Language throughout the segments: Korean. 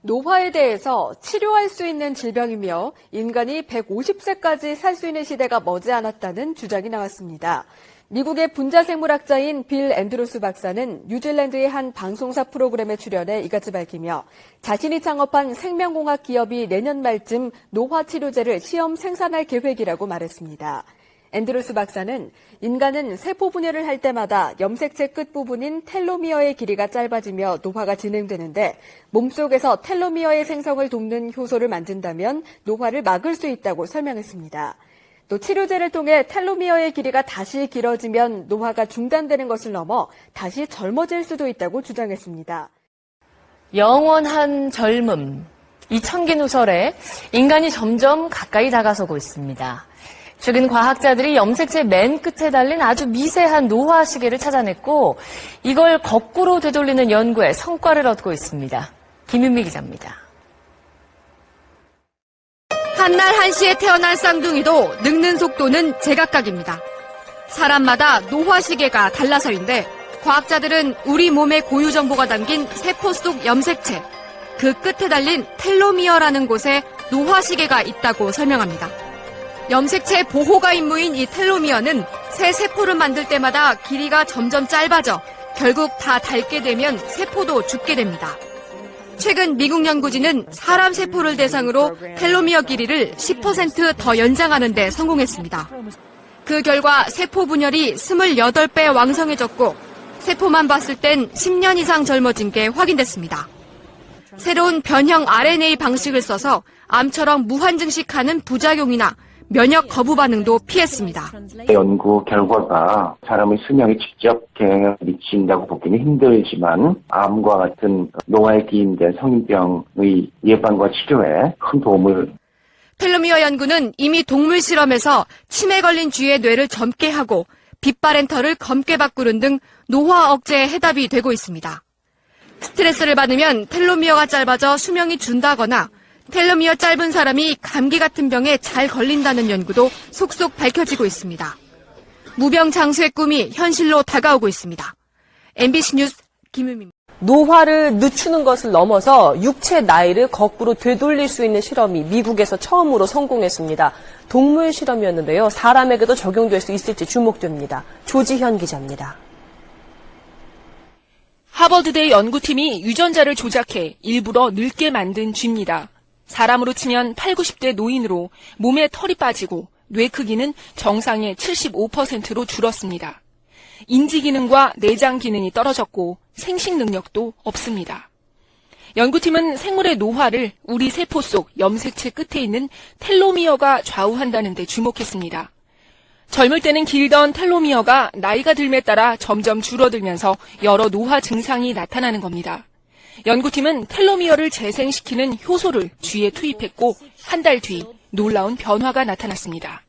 노화에 대해서 치료할 수 있는 질병이며 인간이 150세까지 살 수 있는 시대가 머지않았다는 주장이 나왔습니다. 미국의 분자생물학자인 빌 앤드루스 박사는 뉴질랜드의 한 방송사 프로그램에 출연해 이같이 밝히며 자신이 창업한 생명공학 기업이 내년 말쯤 노화 치료제를 시험 생산할 계획이라고 말했습니다. 앤드루스 박사는 인간은 세포 분열을 할 때마다 염색체 끝부분인 텔로미어의 길이가 짧아지며 노화가 진행되는데 몸속에서 텔로미어의 생성을 돕는 효소를 만든다면 노화를 막을 수 있다고 설명했습니다. 또 치료제를 통해 텔로미어의 길이가 다시 길어지면 노화가 중단되는 것을 넘어 다시 젊어질 수도 있다고 주장했습니다. 영원한 젊음. 이 청기누설에 인간이 점점 가까이 다가서고 있습니다. 최근 과학자들이 염색체 맨 끝에 달린 아주 미세한 노화 시계를 찾아냈고 이걸 거꾸로 되돌리는 연구에 성과를 얻고 있습니다. 김윤미 기자입니다. 한날 한시에 태어난 쌍둥이도 늙는 속도는 제각각입니다. 사람마다 노화 시계가 달라서인데 과학자들은 우리 몸의 고유 정보가 담긴 세포 속 염색체, 그 끝에 달린 텔로미어라는 곳에 노화 시계가 있다고 설명합니다. 염색체 보호가 임무인 이 텔로미어는 새 세포를 만들 때마다 길이가 점점 짧아져 결국 다 닳게 되면 세포도 죽게 됩니다. 최근 미국 연구진은 사람 세포를 대상으로 텔로미어 길이를 10% 더 연장하는 데 성공했습니다. 그 결과 세포 분열이 28배 왕성해졌고 세포만 봤을 땐 10년 이상 젊어진 게 확인됐습니다. 새로운 변형 RNA 방식을 써서 암처럼 무한증식하는 부작용이나 면역 거부 반응도 피했습니다. 연구 결과가 사람의 수명에 직접 영향을 미친다고 보기는 힘들지만 암과 같은 노화에 기인된 성인병의 예방과 치료에 큰 도움을. 텔로미어 연구는 이미 동물 실험에서 치매 걸린 쥐의 뇌를 젊게 하고 빛바랜 털을 검게 바꾸는 등 노화 억제에 해답이 되고 있습니다. 스트레스를 받으면 텔로미어가 짧아져 수명이 준다거나 텔로미어 짧은 사람이 감기 같은 병에 잘 걸린다는 연구도 속속 밝혀지고 있습니다. 무병장수의 꿈이 현실로 다가오고 있습니다. MBC 뉴스 김유미입니다. 노화를 늦추는 것을 넘어서 육체 나이를 거꾸로 되돌릴 수 있는 실험이 미국에서 처음으로 성공했습니다. 동물 실험이었는데요. 사람에게도 적용될 수 있을지 주목됩니다. 조지현 기자입니다. 하버드대 연구팀이 유전자를 조작해 일부러 늙게 만든 쥐입니다. 사람으로 치면 80, 90대 노인으로 몸에 털이 빠지고 뇌 크기는 정상의 75%로 줄었습니다. 인지 기능과 내장 기능이 떨어졌고 생식 능력도 없습니다. 연구팀은 생물의 노화를 우리 세포 속 염색체 끝에 있는 텔로미어가 좌우한다는 데 주목했습니다. 젊을 때는 길던 텔로미어가 나이가 들에 따라 점점 줄어들면서 여러 노화 증상이 나타나는 겁니다. 연구팀은 텔로미어를 재생시키는 효소를 쥐에 투입했고 한 달 뒤 놀라운 변화가 나타났습니다.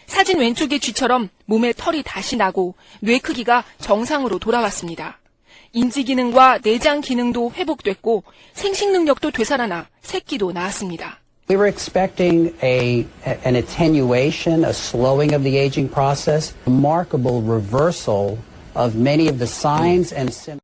사진 왼쪽의 쥐처럼 몸에 털이 다시 나고 뇌 크기가 정상으로 돌아왔습니다. 인지 기능과 내장 기능도 회복됐고 생식 능력도 되살아나 새끼도 낳았습니다. We were expecting an attenuation, a slowing of the aging process, remarkable reversal of many of the signs and symptoms.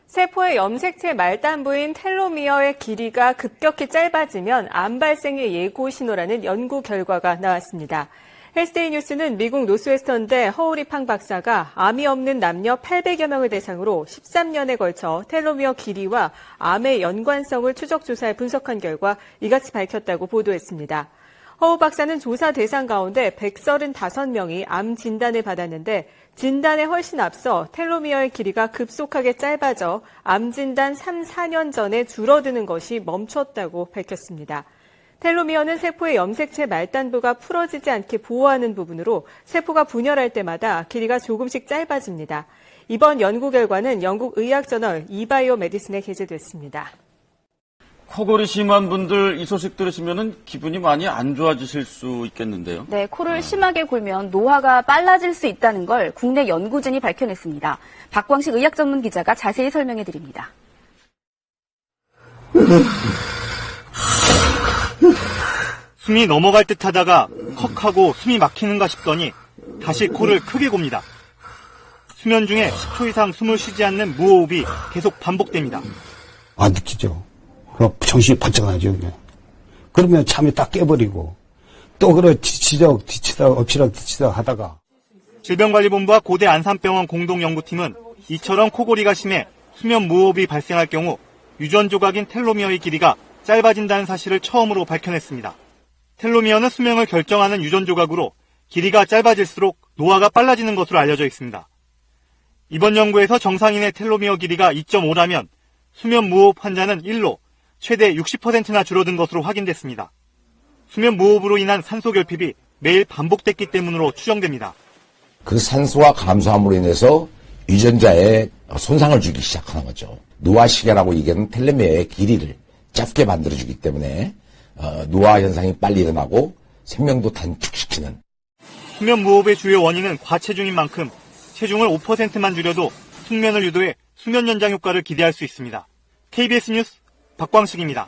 세포의 염색체 말단부인 텔로미어의 길이가 급격히 짧아지면 암 발생의 예고 신호라는 연구 결과가 나왔습니다. 헬스데이 뉴스는 미국 노스웨스턴대 허우리팡 박사가 암이 없는 남녀 800여 명을 대상으로 13년에 걸쳐 텔로미어 길이와 암의 연관성을 추적 조사해 분석한 결과 이같이 밝혔다고 보도했습니다. 허우 박사는 조사 대상 가운데 135명이 암 진단을 받았는데 진단에 훨씬 앞서 텔로미어의 길이가 급속하게 짧아져 암 진단 3, 4년 전에 줄어드는 것이 멈췄다고 밝혔습니다. 텔로미어는 세포의 염색체 말단부가 풀어지지 않게 보호하는 부분으로 세포가 분열할 때마다 길이가 조금씩 짧아집니다. 이번 연구 결과는 영국 의학저널 이바이오 메디슨에 게재됐습니다. 코골이 심한 분들 이 소식 들으시면 기분이 많이 안 좋아지실 수 있겠는데요. 네, 코를 심하게 골면 노화가 빨라질 수 있다는 걸 국내 연구진이 밝혀냈습니다. 박광식 의학 전문 기자가 자세히 설명해 드립니다. 숨이 넘어갈 듯 하다가 컥하고 숨이 막히는가 싶더니 다시 코를 크게 곱니다. 수면 중에 10초 이상 숨을 쉬지 않는 무호흡이 계속 반복됩니다. 안 느끼죠. 정신이 번쩍 나죠. 그러면 잠이 딱 깨버리고 또 엎치락 하다가. 질병관리본부와 고대 안산병원 공동연구팀은 이처럼 코골이가 심해 수면 무호흡이 발생할 경우 유전 조각인 텔로미어의 길이가 짧아진다는 사실을 처음으로 밝혀냈습니다. 텔로미어는 수명을 결정하는 유전 조각으로 길이가 짧아질수록 노화가 빨라지는 것으로 알려져 있습니다. 이번 연구에서 정상인의 텔로미어 길이가 2.5라면 수면 무호흡 환자는 1로 최대 60%나 줄어든 것으로 확인됐습니다. 수면 무호흡으로 인한 산소 결핍이 매일 반복됐기 때문으로 추정됩니다. 그 산소가 감소함으로 인해서 유전자에 손상을 주기 시작하는 거죠. 노화시계라고 얘기하는 텔로미어의 길이를 짧게 만들어주기 때문에 노화 현상이 빨리 일어나고 생명도 단축시키는. 수면 무호흡의 주요 원인은 과체중인 만큼 체중을 5%만 줄여도 숙면을 유도해 수면 연장 효과를 기대할 수 있습니다. KBS 뉴스 박광식입니다.